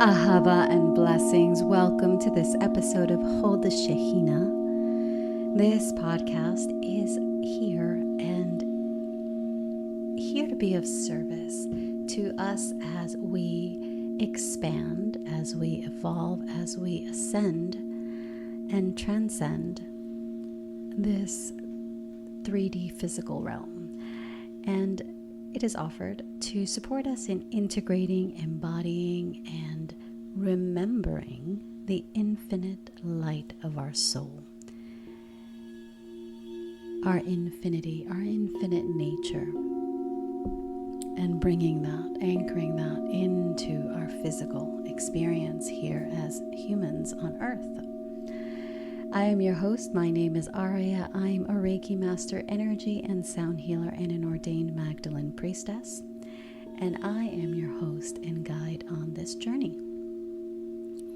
Ahava and blessings. Welcome to this episode of Hold the Shehina. This podcast is here to be of service to us as we expand, as we evolve, as we ascend and transcend this 3D physical realm. And it is offered to support us in integrating, embodying, and remembering the infinite light of our soul, our infinity, our infinite nature, and bringing that, anchoring that into our physical experience here as humans on Earth. I am your host. My name is Arya. I'm a Reiki Master, Energy and Sound Healer, and an ordained Magdalene Priestess. And I am your host and guide on this journey.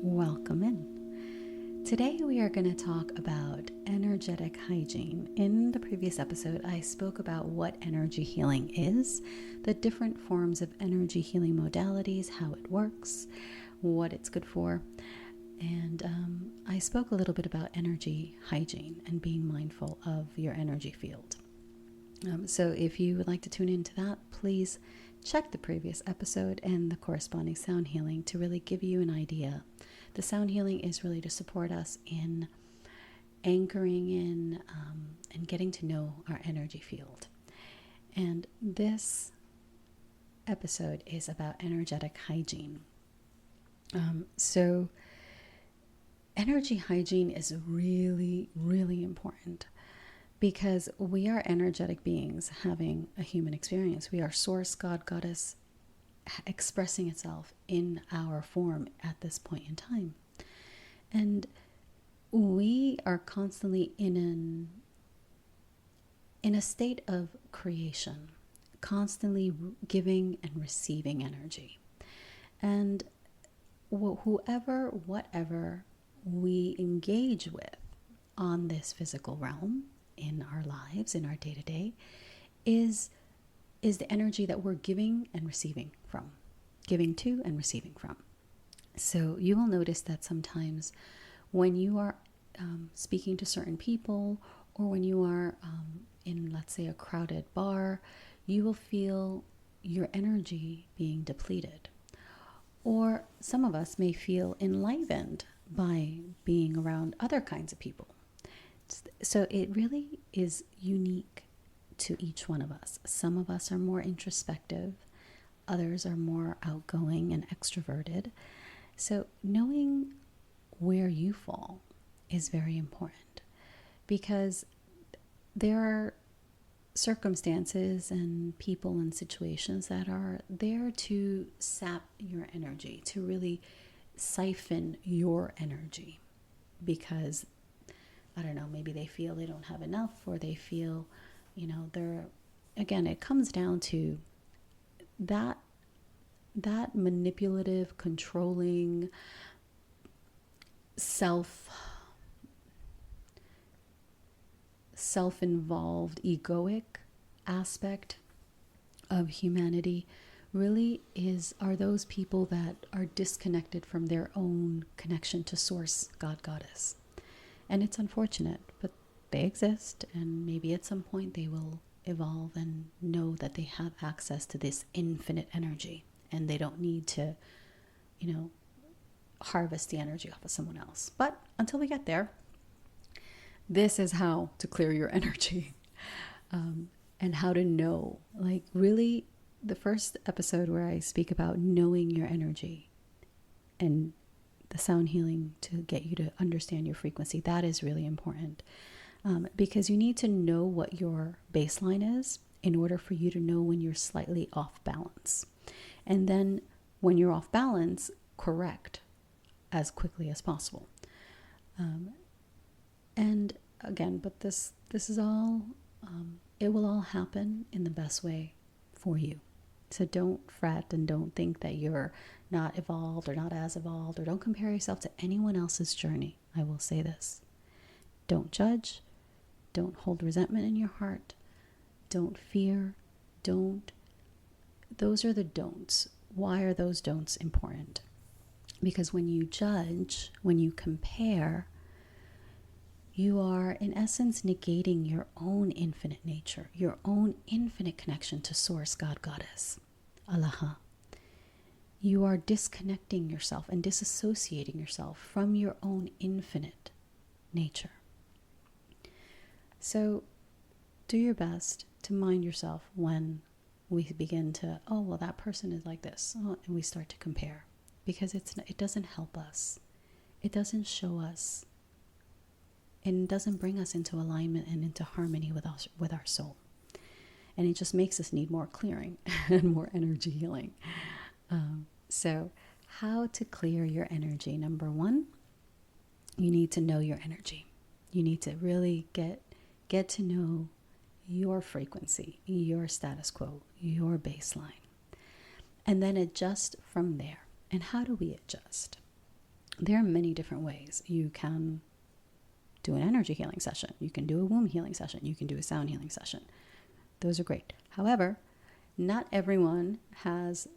Welcome in. Today we are going to talk about energetic hygiene. In the previous episode, I spoke about what energy healing is, the different forms of energy healing modalities, how it works, what it's good for. And I spoke a little bit about energy hygiene and being mindful of your energy field. So if you would like to tune into that, please check the previous episode and the corresponding sound healing to really give you an idea. The sound healing is really to support us in anchoring in and getting to know our energy field. And this episode is about energetic hygiene. So energy hygiene is really, really important because we are energetic beings having a human experience. We are source, God, goddess, expressing itself in our form at this point in time. And we are constantly in a state of creation, constantly giving and receiving energy. And whatever we engage with on this physical realm in our lives, in our day-to-day, is the energy that we're giving and receiving from, giving to and receiving from. So you will notice that sometimes when you are speaking to certain people, or when you are in, let's say, a crowded bar, you will feel your energy being depleted. Or some of us may feel enlivened by being around other kinds of people. So it really is unique to each one of us. Some of us are more introspective, others are more outgoing and extroverted. So knowing where you fall is very important, because there are circumstances and people and situations that are there to sap your energy, to really siphon your energy, because I don't know, maybe they feel they don't have enough, or they feel, again, it comes down to that manipulative, controlling, self-involved, egoic aspect of humanity really are those people that are disconnected from their own connection to source, God, goddess. And it's unfortunate, but they exist, and maybe at some point they will evolve and know that they have access to this infinite energy, and they don't need to, harvest the energy off of someone else. But until we get there, this is how to clear your energy, and how to know, really the first episode where I speak about knowing your energy and the sound healing to get you to understand your frequency. That is really important, because you need to know what your baseline is in order for you to know when you're slightly off balance. And then when you're off balance, correct as quickly as possible. And again, but this is all, it will all happen in the best way for you. So don't fret and don't think that you're not evolved or not as evolved, or don't compare yourself to anyone else's journey. I will say this. Don't judge. Don't hold resentment in your heart. Don't fear. Those are the don'ts. Why are those don'ts important? Because when you judge, when you compare, you are in essence negating your own infinite nature, your own infinite connection to Source, God, Goddess, Allah. You are disconnecting yourself and disassociating yourself from your own infinite nature. So do your best to mind yourself when we begin to, oh, well, that person is like this, and we start to compare, because it doesn't help us. It doesn't show us, and doesn't bring us into alignment and into harmony with our soul. And it just makes us need more clearing and more energy healing. So how to clear your energy? Number one, you need to know your energy. You need to really get to know your frequency, your status quo, your baseline, and then adjust from there. And how do we adjust? There are many different ways. You can do an energy healing session. You can do a womb healing session. You can do a sound healing session. Those are great. However, not everyone has,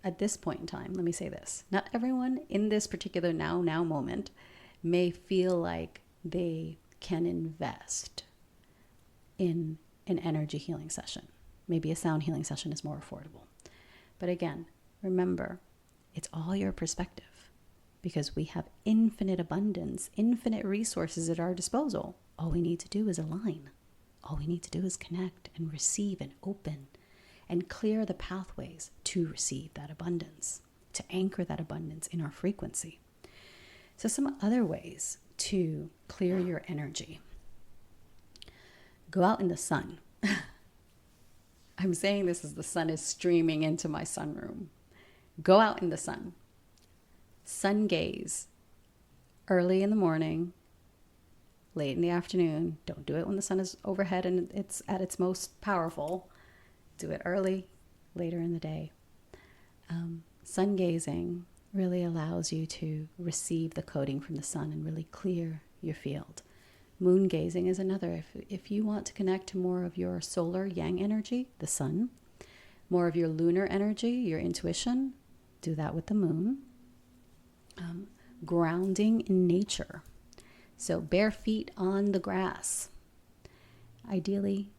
at this point in time, let me say this, not everyone in this particular now moment may feel like they can invest in an energy healing session. Maybe a sound healing session is more affordable. But again, remember, it's all your perspective, because we have infinite abundance, infinite resources at our disposal. All we need to do is align. All we need to do is connect and receive and open and clear the pathways to receive that abundance, to anchor that abundance in our frequency. So some other ways to clear your energy. Go out in the sun. I'm saying this as the sun is streaming into my sunroom. Go out in the sun. Sun gaze. Early in the morning, late in the afternoon. Don't do it when the sun is overhead and it's at its most powerful. Do it early, later in the day. Sun gazing really allows you to receive the coding from the sun and really clear your field. Moon gazing is another. If you want to connect to more of your solar yang energy, the sun, more of your lunar energy, your intuition, do that with the moon. Grounding in nature. So bare feet on the grass. Ideally,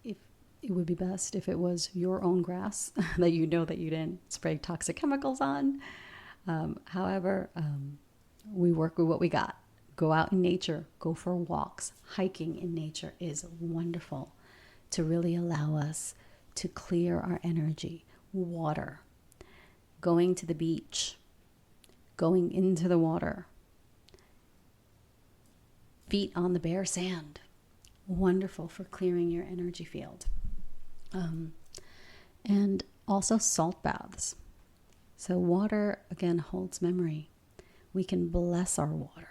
if it would be best if it was your own grass that you know that you didn't spray toxic chemicals on. However, we work with what we got. Go out in nature, go for walks. Hiking in nature is wonderful to really allow us to clear our energy. Water, going to the beach, going into the water, feet on the bare sand, wonderful for clearing your energy field. And also salt baths. So water, again, holds memory. We can bless our water.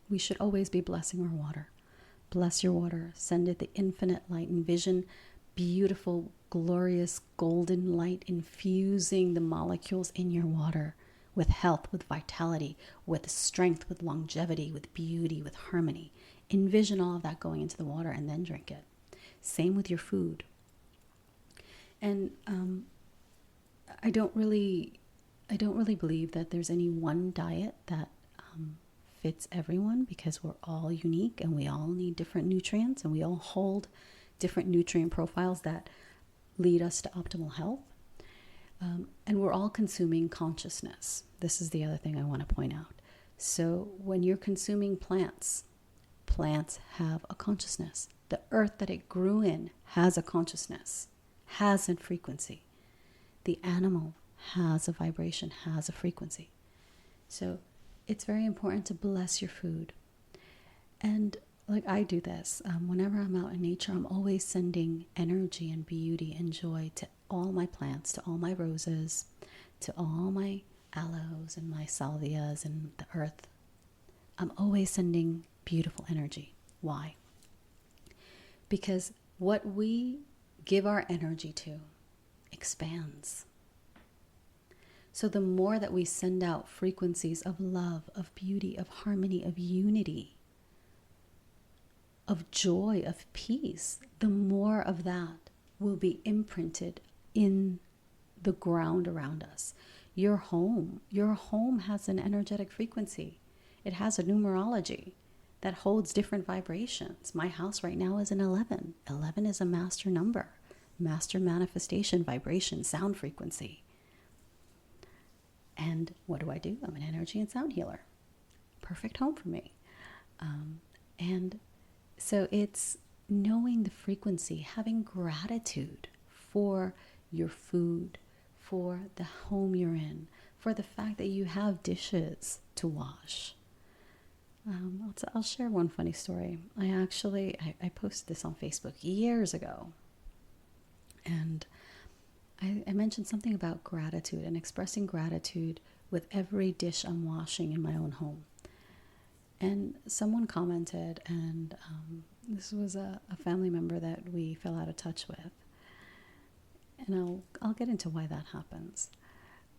We should always be blessing our water. Bless your water. Send it the infinite light. Envision beautiful, glorious, golden light infusing the molecules in your water with health, with vitality, with strength, with longevity, with beauty, with harmony. Envision all of that going into the water and then drink it. Same with your food. And I don't really believe that there's any one diet that fits everyone, because we're all unique and we all need different nutrients and we all hold different nutrient profiles that lead us to optimal health. And we're all consuming consciousness. This is the other thing I want to point out. So when you're consuming plants, plants have a consciousness. The earth that it grew in has a consciousness, has a frequency. The animal has a vibration, has a frequency. So it's very important to bless your food. And like I do this, whenever I'm out in nature, I'm always sending energy and beauty and joy to all my plants, to all my roses, to all my aloes and my salvias and the earth. I'm always sending beautiful energy. Why? Because what we give our energy to expands. So the more that we send out frequencies of love, of beauty, of harmony, of unity, of joy, of peace, the more of that will be imprinted in the ground around us. Your home has an energetic frequency. It has a numerology that holds different vibrations. My house right now is an 11. 11 is a master number, master manifestation vibration, sound frequency. And what do? I'm an energy and sound healer. Perfect home for me. And so it's knowing the frequency, having gratitude for your food, for the home you're in, for the fact that you have dishes to wash. I'll share one funny story. I posted this on Facebook years ago. And I mentioned something about gratitude and expressing gratitude with every dish I'm washing in my own home. And someone commented, and this was a family member that we fell out of touch with. And I'll get into why that happens.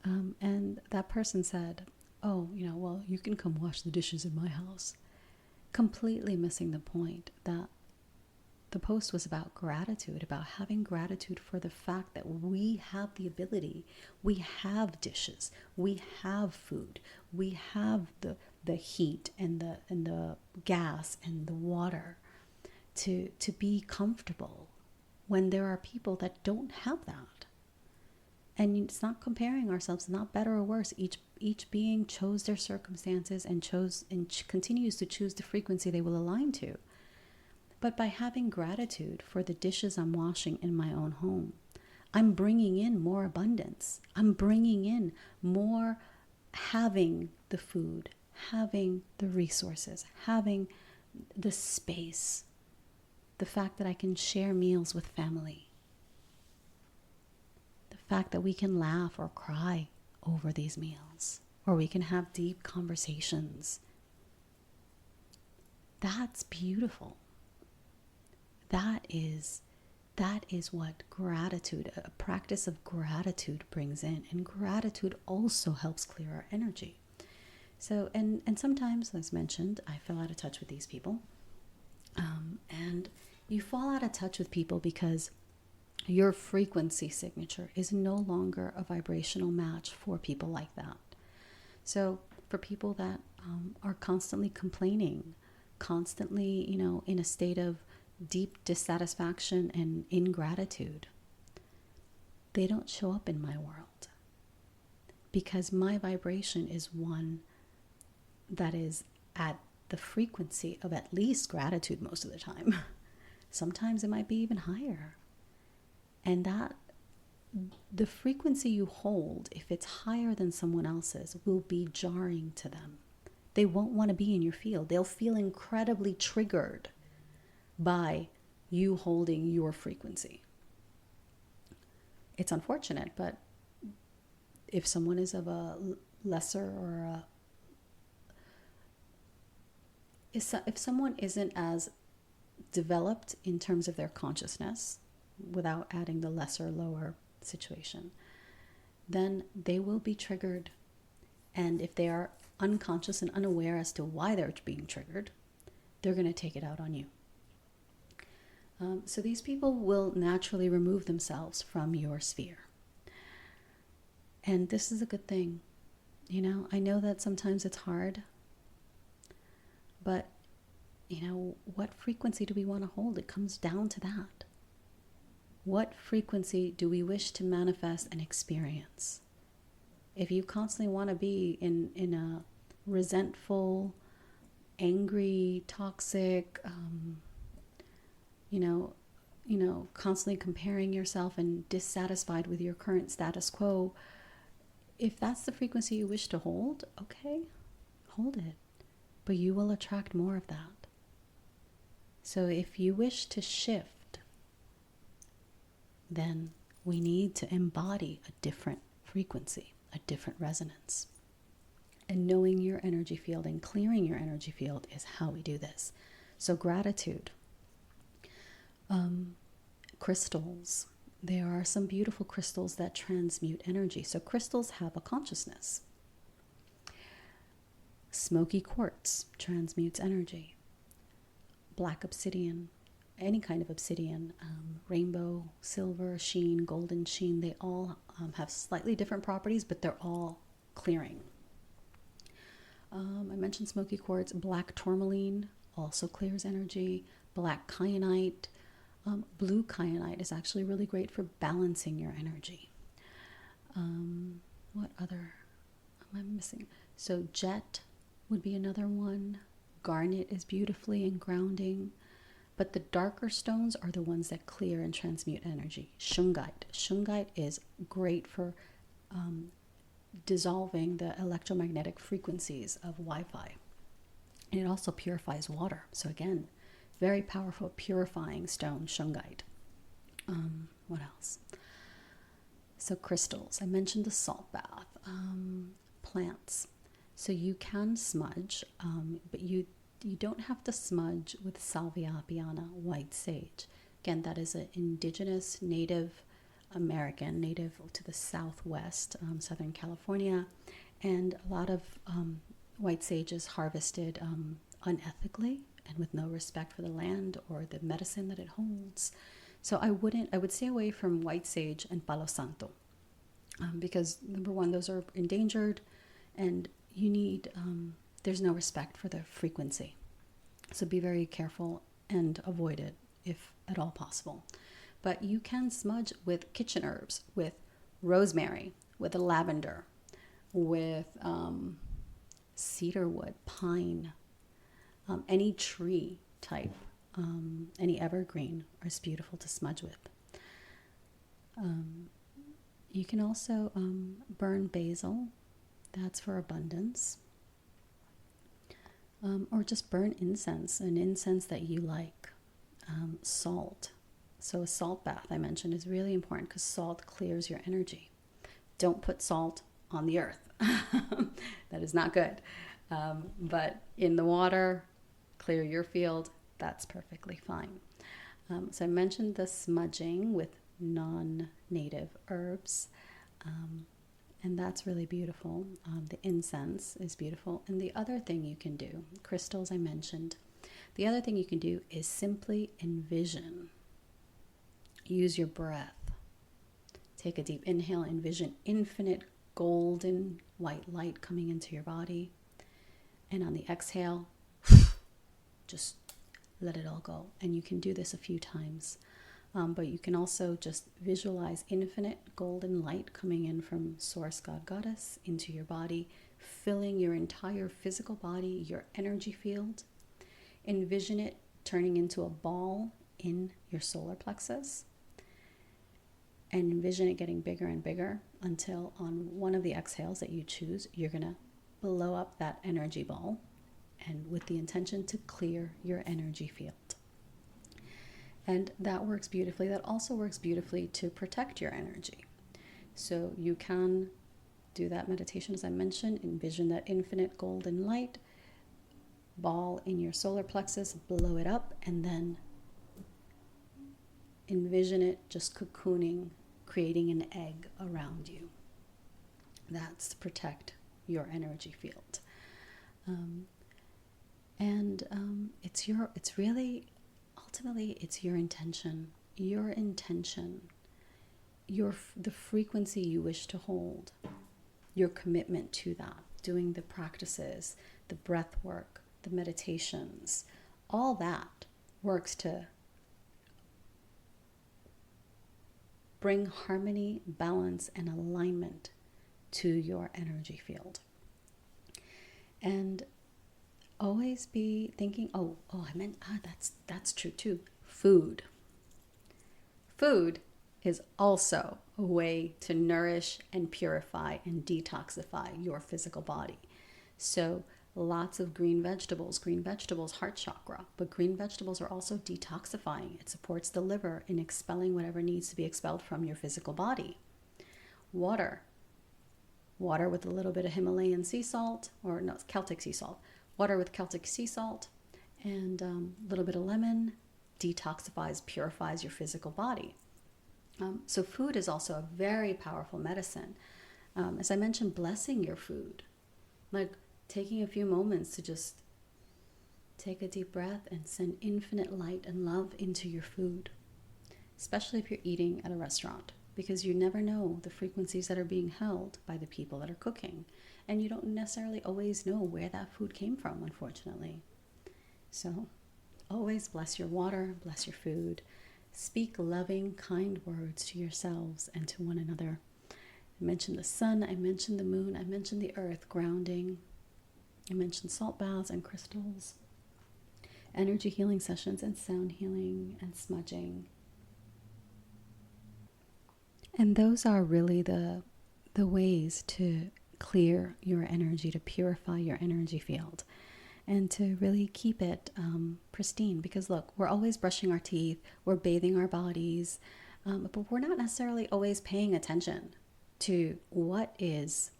And that person said, oh, well, you can come wash the dishes in my house. Completely missing the point that the post was about gratitude, about having gratitude for the fact that we have the ability, we have dishes, we have food, we have the heat and the gas and the water to be comfortable when there are people that don't have that. And it's not comparing ourselves, not better or worse. Each being chose their circumstances and continues to choose the frequency they will align to. But by having gratitude for the dishes I'm washing in my own home, I'm bringing in more abundance. I'm bringing in more having the food, having the resources, having the space, the fact that I can share meals with family, the fact that we can laugh or cry over these meals, or we can have deep conversations. That's beautiful. That is what gratitude, a practice of gratitude brings in. And gratitude also helps clear our energy. So, and sometimes, as mentioned, I fell out of touch with these people. And you fall out of touch with people because your frequency signature is no longer a vibrational match for people like that. So for people that are constantly complaining, constantly, in a state of deep dissatisfaction and ingratitude, they don't show up in my world, because my vibration is one that is at the frequency of at least gratitude most of the time. Sometimes it might be even higher. And that the frequency you hold, if it's higher than someone else's, will be jarring to them. They won't want to be in your field. They'll feel incredibly triggered by you holding your frequency. It's unfortunate, but if someone is of a lesser or if someone isn't as developed in terms of their consciousness, without adding the lesser, lower situation, then they will be triggered. And if they are unconscious and unaware as to why they're being triggered, they're going to take it out on you. So these people will naturally remove themselves from your sphere. And this is a good thing. I know that sometimes it's hard, but, what frequency do we want to hold? It comes down to that. What frequency do we wish to manifest and experience? If you constantly want to be in a resentful, angry, toxic, constantly comparing yourself and dissatisfied with your current status quo, if that's the frequency you wish to hold, okay, hold it. But you will attract more of that. So if you wish to shift, then we need to embody a different frequency, a different resonance. And knowing your energy field and clearing your energy field is how we do this. So gratitude. Crystals. There are some beautiful crystals that transmute energy. So crystals have a consciousness. Smoky quartz transmutes energy. Black obsidian, any kind of obsidian, rainbow, silver sheen, golden sheen, they all have slightly different properties, but they're all clearing. I mentioned smoky quartz. Black tourmaline also clears energy. Black kyanite. Blue kyanite is actually really great for balancing your energy. What other am I missing? So jet would be another one. Garnet is beautifully and grounding. But the darker stones are the ones that clear and transmute energy. Shungite. Shungite is great for dissolving the electromagnetic frequencies of Wi-Fi. And it also purifies water. So again, very powerful purifying stone, shungite. What else? So crystals. I mentioned the salt bath. Plants. So you can smudge, but you don't have to smudge with Salvia apiana, white sage. Again, that is an indigenous Native American, native to the Southwest, Southern California. And a lot of white sage is harvested unethically and with no respect for the land or the medicine that it holds. So I would stay away from white sage and Palo Santo because number one, those are endangered and you need, there's no respect for the frequency. So be very careful and avoid it if at all possible. But you can smudge with kitchen herbs, with rosemary, with lavender, with cedar wood, pine, any tree type, any evergreen is beautiful to smudge with. You can also burn basil, that's for abundance. Or just burn incense, an incense that you like. Salt. So a salt bath, I mentioned, is really important because salt clears your energy. Don't put salt on the earth. That is not good. But in the water, clear your field, that's perfectly fine. So I mentioned the smudging with non-native herbs. And that's really beautiful. The incense is beautiful. And the other thing you can do, crystals I mentioned, the other thing you can do is simply envision. Use your breath. Take a deep inhale, envision infinite golden white light coming into your body. And on the exhale, just let it all go. And you can do this a few times. But you can also just visualize infinite golden light coming in from Source God Goddess into your body, filling your entire physical body, your energy field. Envision it turning into a ball in your solar plexus. And envision it getting bigger and bigger until on one of the exhales that you choose, you're going to blow up that energy ball and with the intention to clear your energy field. And that works beautifully. That also works beautifully to protect your energy. So you can do that meditation as I mentioned, envision that infinite golden light, ball in your solar plexus, blow it up, and then envision it just cocooning, creating an egg around you. That's to protect your energy field. It's really, ultimately, it's your intention, the frequency you wish to hold, your commitment to that, doing the practices, the breath work, the meditations, all that works to bring harmony, balance, and alignment to your energy field. And always be thinking, that's true too. Food is also a way to nourish and purify and detoxify your physical body. So lots of green vegetables, heart chakra, but green vegetables are also detoxifying. It supports the liver in expelling whatever needs to be expelled from your physical body. Water with a little bit of Himalayan sea salt, Celtic sea salt. Water with Celtic sea salt and a little bit of lemon detoxifies, purifies your physical body. So food is also a very powerful medicine. As I mentioned, blessing your food, like taking a few moments to just Take a deep breath and send infinite light and love into your food, especially if you're eating at a restaurant, because you never know the frequencies that are being held by the people that are cooking. And you don't necessarily always know where that food came from, unfortunately. So always bless your water, bless your food. Speak loving, kind words to yourselves and to one another. I mentioned the sun, I mentioned the moon, I mentioned the earth, grounding. I mentioned salt baths and crystals, energy healing sessions and sound healing and smudging. And those are really the ways to clear your energy, to purify your energy field, and to really keep it pristine. Because look, we're always brushing our teeth, we're bathing our bodies, but we're not necessarily always paying attention to what is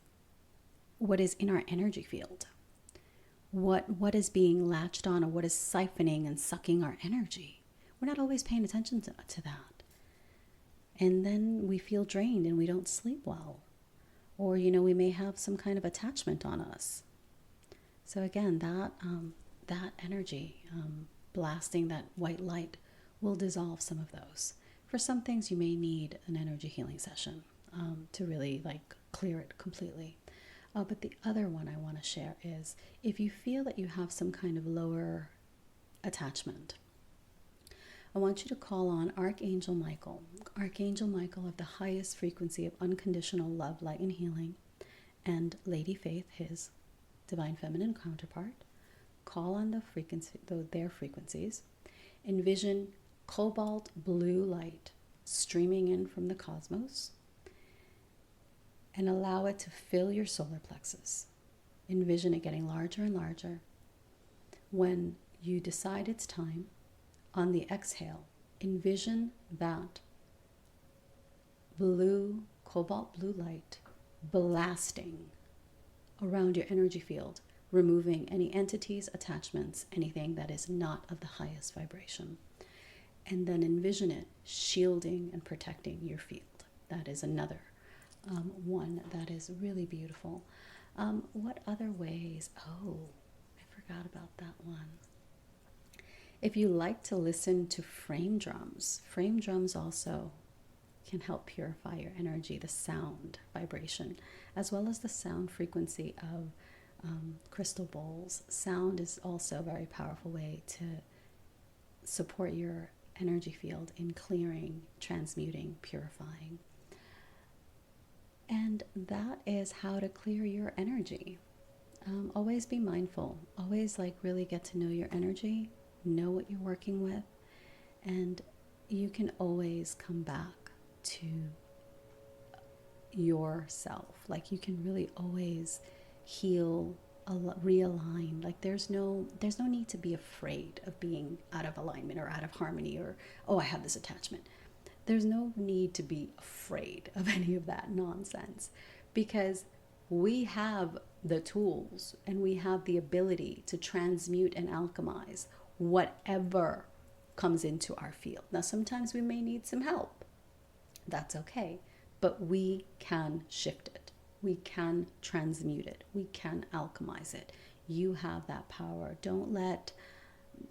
in our energy field. What is being latched on, or what is siphoning and sucking our energy. We're not always paying attention to that. And then we feel drained and we don't sleep well. Or, we may have some kind of attachment on us. So again, that energy, blasting that white light, will dissolve some of those. For some things, you may need an energy healing session to really clear it completely. But the other one I want to share is, if you feel that you have some kind of lower attachment, I want you to call on Archangel Michael of the highest frequency of unconditional love, light, and healing, and Lady Faith, his divine feminine counterpart. Call on their frequencies. Envision cobalt blue light streaming in from the cosmos, and allow it to fill your solar plexus. Envision it getting larger and larger. When you decide it's time, on the exhale, envision that cobalt blue light blasting around your energy field, removing any entities, attachments, anything that is not of the highest vibration. And then envision it shielding and protecting your field. That is another one that is really beautiful. What other ways? Oh, I forgot about that one. If you like to listen to frame drums also can help purify your energy, the sound vibration, as well as the sound frequency of crystal bowls. Sound is also a very powerful way to support your energy field in clearing, transmuting, purifying. And that is how to clear your energy. Always be mindful. Always really get to know your energy, know what you're working with, and you can always come back to yourself. You can really always heal, realign. There's no need to be afraid of being out of alignment or out of harmony, or I have this attachment. There's no need to be afraid of any of that nonsense, because we have the tools and we have the ability to transmute and alchemize whatever comes into our field. Now, sometimes we may need some help. That's okay. But we can shift it. We can transmute it. We can alchemize it. You have that power. Don't let,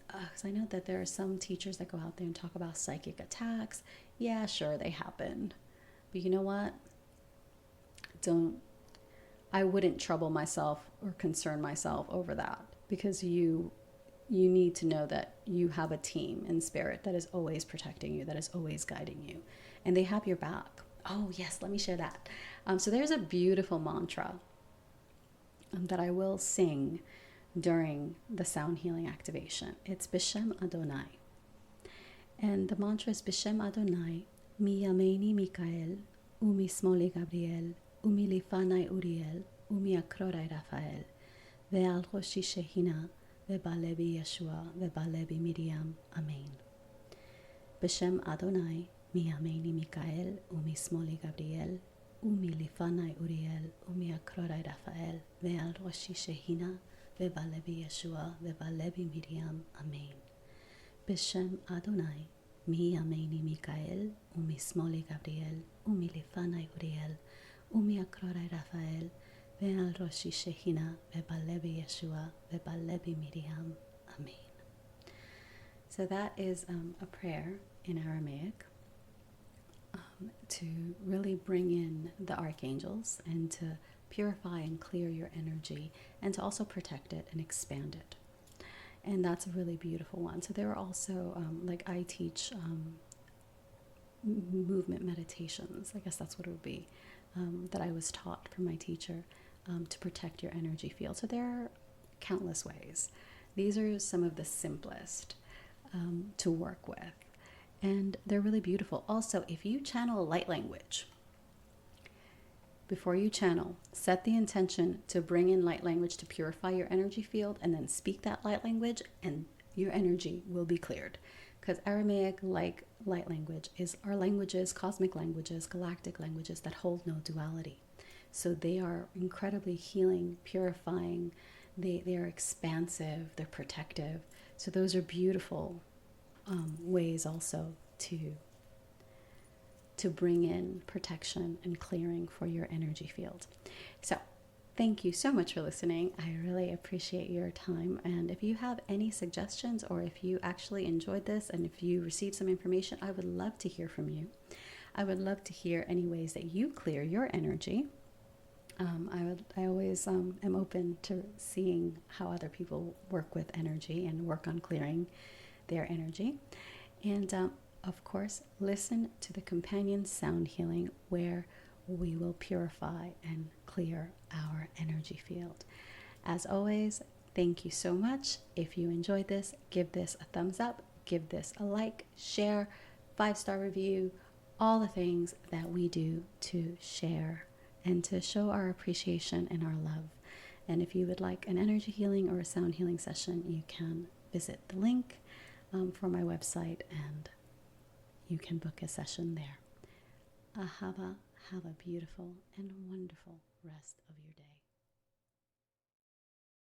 because I know that there are some teachers that go out there and talk about psychic attacks. Yeah, sure, they happen. But you know what? I wouldn't trouble myself or concern myself over that, because you need to know that you have a team in spirit that is always protecting you, that is always guiding you, and they have your back. Oh yes, let me share that. So there's a beautiful mantra that I will sing during the sound healing activation. It's Bishem Adonai. And the mantra is Bishem Adonai, mi yameini Mikael, umi smoli Gabriel, umi lifanai Uriel, umi akrorai Rafael, ve'al roshi Shehina, ve'balebi Yeshua, ve'balebi Miriam. Amen. Bishem Adonai, mi yameini Mikael, umi smoli Gabriel, umi lifanai Uriel, umi akrorai Rafael, ve'al roshi Shehina, ve'balebi Yeshua, ve'balebi Miriam. Amen. Bishem Adonai, mi yameini Mikael, umi smoli Gabriel, umi lifanai Uriel, umi akrorai Rafael, ve'al roshi Shehina, ve'balebi Yeshua, ve'balebi Miriam. Amen. So that is a prayer in Aramaic to really bring in the archangels and to purify and clear your energy and to also protect it and expand it. And that's a really beautiful one. So there are also, like I teach movement meditations. I guess that's what it would be, that I was taught from my teacher to protect your energy field. So there are countless ways. These are some of the simplest to work with. And they're really beautiful. Also, if you channel a light language, before you channel, set the intention to bring in light language to purify your energy field, and then speak that light language, and your energy will be cleared. Because Aramaic, like light language, are languages, cosmic languages, galactic languages that hold no duality. So they are incredibly healing, purifying. They are expansive. They're protective. So those are beautiful ways also to bring in protection and clearing for your energy field. So thank you so much for listening. I really appreciate your time. And if you have any suggestions, or if you actually enjoyed this and if you received some information, I would love to hear from you. I would love to hear any ways that you clear your energy. I always am open to seeing how other people work with energy and work on clearing their energy. And of course, listen to the companion sound healing, where we will purify and clear our energy field. As always, thank you so much. If you enjoyed this, give this a thumbs up, give this a like, share, 5-star review, all the things that we do to share and to show our appreciation and our love. And if you would like an energy healing or a sound healing session, you can visit the link for my website, and you can book a session there. Ahava, have a beautiful and wonderful rest of your